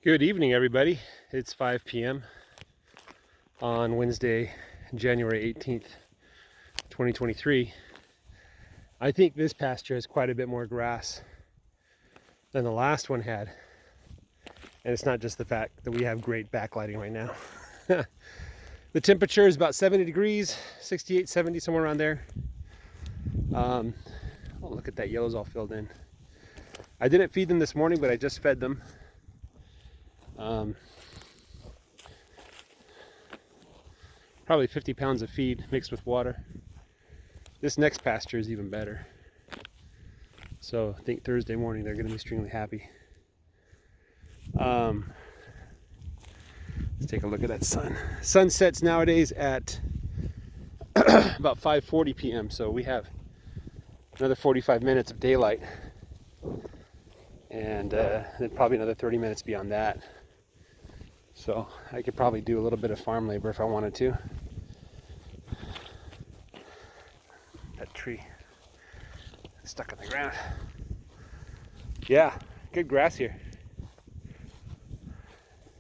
Good evening, everybody. It's 5 p.m. on Wednesday, January 18th, 2023. I think this pasture has quite a bit more grass than the last one had. And it's not just the fact that we have great backlighting right now. The temperature is about 70 degrees, 68, 70, somewhere around there. Oh, look at that, yellow's all filled in. I didn't feed them this morning, but I just fed them. Probably 50 pounds of feed mixed with water. This next pasture is even better. So I think Thursday morning they're going to be extremely happy. Let's take a look at that sun. Sun sets nowadays at about 5:40 p.m. So we have another 45 minutes of daylight. And then probably another 30 minutes beyond that. So I could probably do a little bit of farm labor if I wanted to. That tree stuck on the ground. Yeah, good grass here.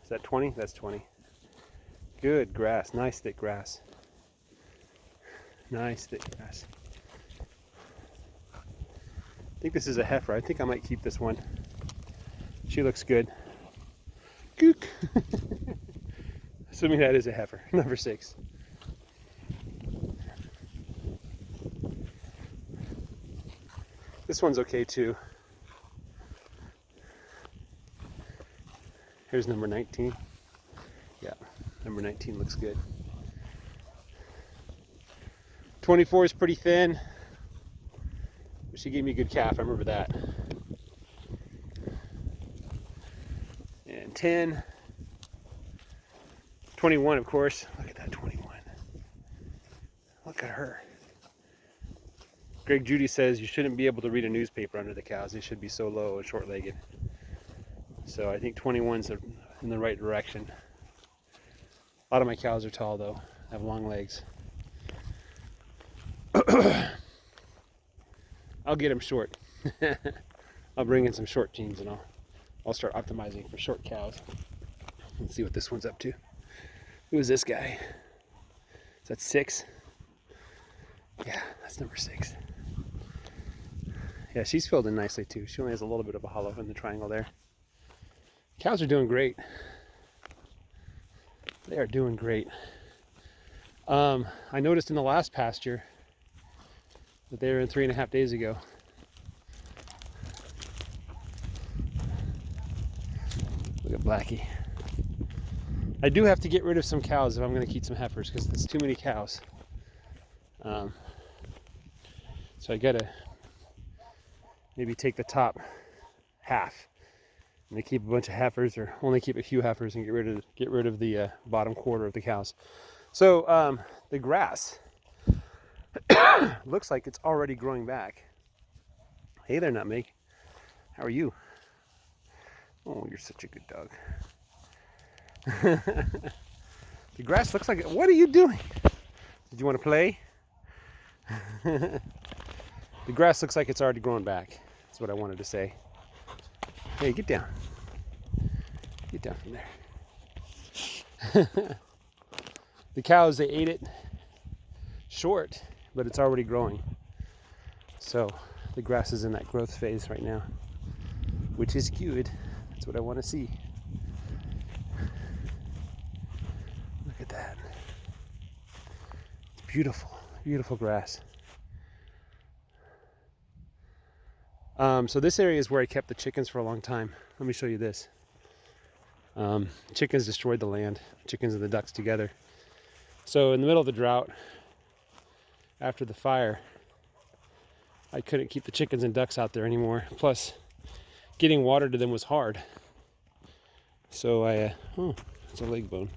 Is that 20? That's 20. Good grass, nice thick grass. Nice thick grass. I think this is a heifer. I think I might keep this one. She looks good. Gook. Assuming that is a heifer, number 6. This one's okay too. Here's number 19. Yeah, number 19 looks good. 24 is pretty thin. But she gave me a good calf, I remember that. And 10. 21, of course. Look at that 21. Look at her. Greg Judy says you shouldn't be able to read a newspaper under the cows. They should be so low and short-legged. So I think 21's in the right direction. A lot of my cows are tall though. Have long legs. I'll get them short. I'll bring in some short genes and I'll start optimizing for short cows. Let's see what this one's up to. Who is this guy? Is that 6? Yeah, that's number 6. Yeah, she's filled in nicely too. She only has a little bit of a hollow in the triangle there. Cows are doing great. They are doing great. I noticed in the last pasture that they were in 3.5 days ago. Look at Blackie. I do have to get rid of some cows if I'm going to keep some heifers because there's too many cows. So I gotta maybe take the top half and keep a bunch of heifers, or only keep a few heifers and get rid of the bottom quarter of the cows. So the grass looks like it's already growing back. Hey there, Nutmeg. How are you? Oh, you're such a good dog. The grass looks like it. What are you doing? Did you want to play? The grass looks like it's already grown back. That's what I wanted to say. Hey, get down. Get down from there. The cows, they ate it short, but it's already growing. So the grass is in that growth phase right now, which is good. That's what I want to see. Look at that. It's beautiful, beautiful grass. So this area is where I kept the chickens for a long time. Let me show you this. Chickens destroyed the land, chickens and the ducks together. So in the middle of the drought, after the fire, I couldn't keep the chickens and ducks out there anymore. Plus, getting water to them was hard. So oh, it's a leg bone.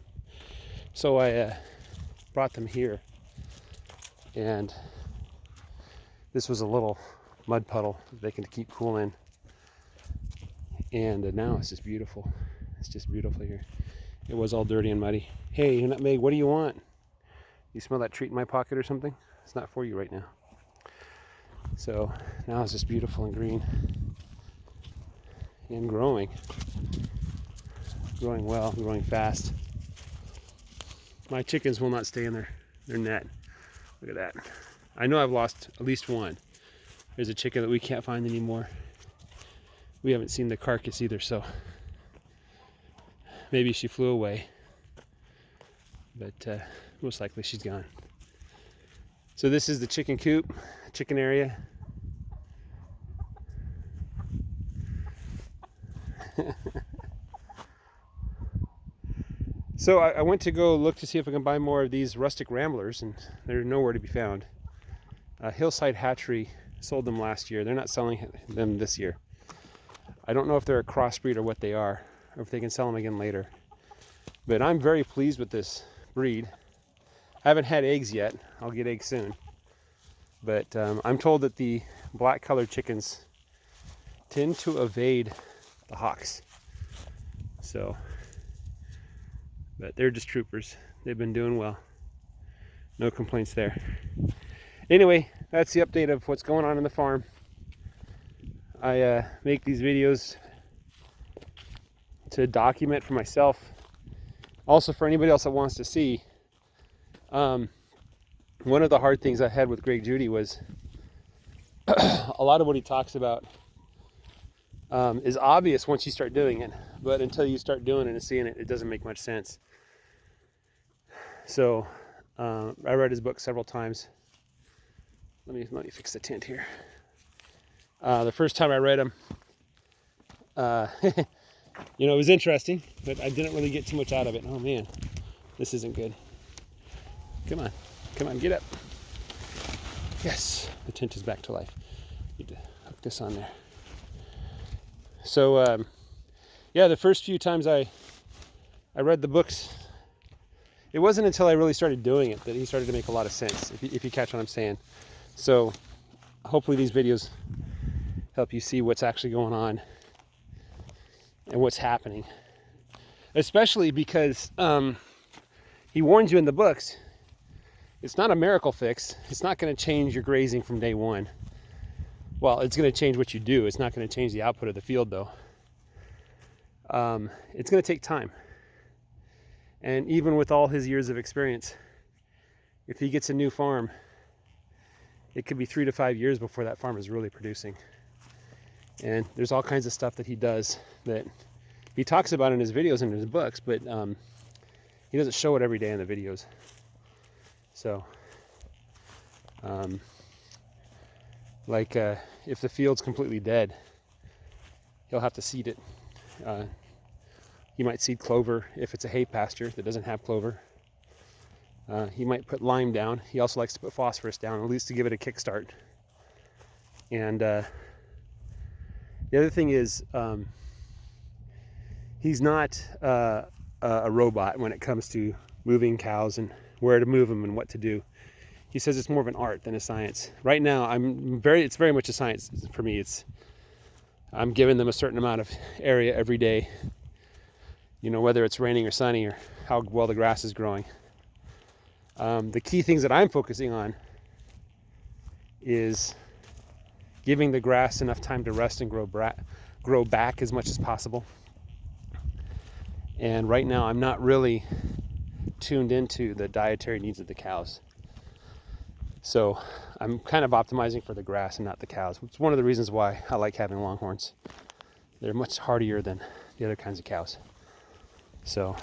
So I brought them here. And this was a little mud puddle that they can keep cool in. And now it's just beautiful. It's just beautiful here. It was all dirty and muddy. Hey, Nutmeg, what do you want? You smell that treat in my pocket or something? It's not for you right now. So now it's just beautiful and green and growing. growing well, growing fast. My chickens will not stay in their net. Look at that. I know I've lost at least one. There's a chicken that we can't find anymore. We haven't seen the carcass either, so maybe she flew away. But most likely she's gone. So this is the chicken coop, chicken area. So I went to go look to see if I can buy more of these rustic ramblers, and they're nowhere to be found. Hillside Hatchery sold them last year. They're not selling them this year. I don't know if they're a crossbreed or what they are, or if they can sell them again later. But I'm very pleased with this breed. I haven't had eggs yet. I'll get eggs soon. But I'm told that the black colored chickens tend to evade the hawks. So, but they're just troopers. They've been doing well. No complaints there. Anyway, that's the update of what's going on in the farm. I make these videos to document for myself. Also for anybody else that wants to see. One of the hard things I had with Greg Judy was a lot of what he talks about is obvious once you start doing it, but until you start doing it and seeing it, it doesn't make much sense. So I read his book several times. Let me fix the tent here. The first time I read him, you know, it was interesting, but I didn't really get too much out of it. Oh man, this isn't good. Come on, get up. Yes, the tent is back to life. Need to hook this on there. So, yeah, the first few times I read the books, it wasn't until I really started doing it that he started to make a lot of sense, if you catch what I'm saying. So, hopefully these videos help you see what's actually going on and what's happening. Especially because he warns you in the books, it's not a miracle fix. It's not going to change your grazing from day one. Well, it's going to change what you do. It's not going to change the output of the field, though. It's going to take time. And even with all his years of experience, if he gets a new farm, it could be 3 to 5 years before that farm is really producing. And there's all kinds of stuff that he does that he talks about in his videos and in his books, but he doesn't show it every day in the videos. So, if the field's completely dead, he'll have to seed it. He might seed clover if it's a hay pasture that doesn't have clover. He might put lime down. He also likes to put phosphorus down, at least to give it a kickstart. And the other thing is, he's not a robot when it comes to moving cows and where to move them and what to do. He says it's more of an art than a science. Right now, it's very much a science for me. I'm giving them a certain amount of area every day, you know, whether it's raining or sunny or how well the grass is growing. The key things that I'm focusing on is giving the grass enough time to rest and grow back as much as possible. And right now, I'm not really tuned into the dietary needs of the cows. So I'm kind of optimizing for the grass and not the cows. It's one of the reasons why I like having longhorns. They're much hardier than the other kinds of cows. So,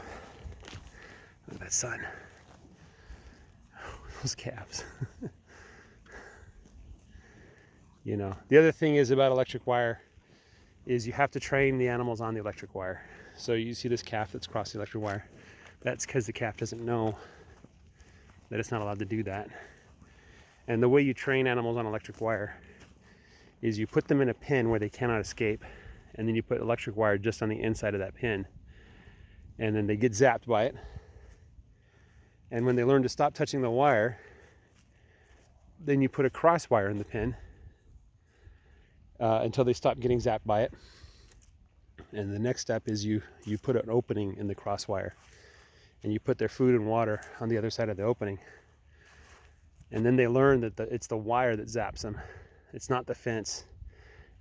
look at that sun. Those calves. You know, the other thing is about electric wire is you have to train the animals on the electric wire. So you see this calf that's crossed the electric wire. That's because the calf doesn't know that it's not allowed to do that. And the way you train animals on electric wire is you put them in a pen where they cannot escape, and then you put electric wire just on the inside of that pin. And then they get zapped by it. And when they learn to stop touching the wire, then you put a cross wire in the pin until they stop getting zapped by it. And the next step is you put an opening in the cross wire, and you put their food and water on the other side of the opening. And then they learn that it's the wire that zaps them. It's not the fence.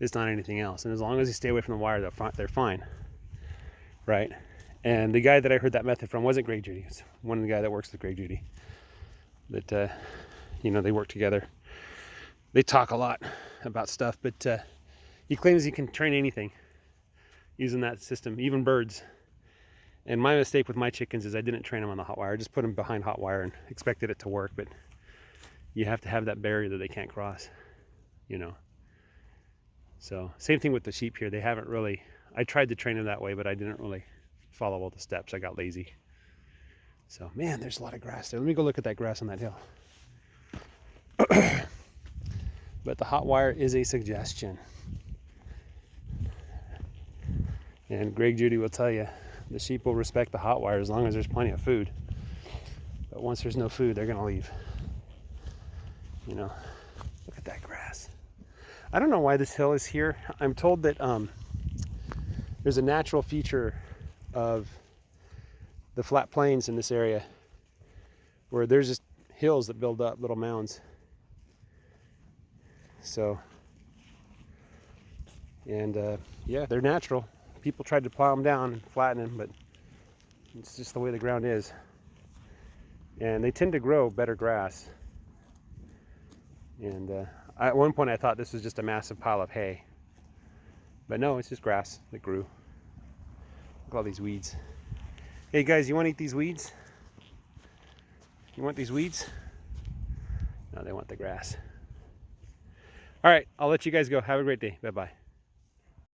It's not anything else. And as long as they stay away from the wire, they're fine, right? And the guy that I heard that method from wasn't Greg Judy. It's one of the guy that works with Greg Judy. That you know, they work together. They talk a lot about stuff, but he claims he can train anything using that system, even birds. And my mistake with my chickens is I didn't train them on the hot wire. I just put them behind hot wire and expected it to work, but you have to have that barrier that they can't cross, you know. So same thing with the sheep here. They haven't really, I tried to train them that way, but I didn't really follow all the steps. I got lazy. So man, there's a lot of grass there. Let me go look at that grass on that hill. But the hot wire is a suggestion. And Greg Judy will tell you, the sheep will respect the hot wire as long as there's plenty of food. But once there's no food, they're gonna leave. You know, look at that grass. I don't know why this hill is here. I'm told that there's a natural feature of the flat plains in this area where there's just hills that build up, little mounds. So, and yeah, they're natural. People tried to plow them down and flatten them, but it's just the way the ground is. And they tend to grow better grass. And at one point I thought this was just a massive pile of hay. But no, it's just grass that grew. Look at all these weeds. Hey guys, you want to eat these weeds? You want these weeds? No, they want the grass. All right, I'll let you guys go. Have a great day. Bye-bye.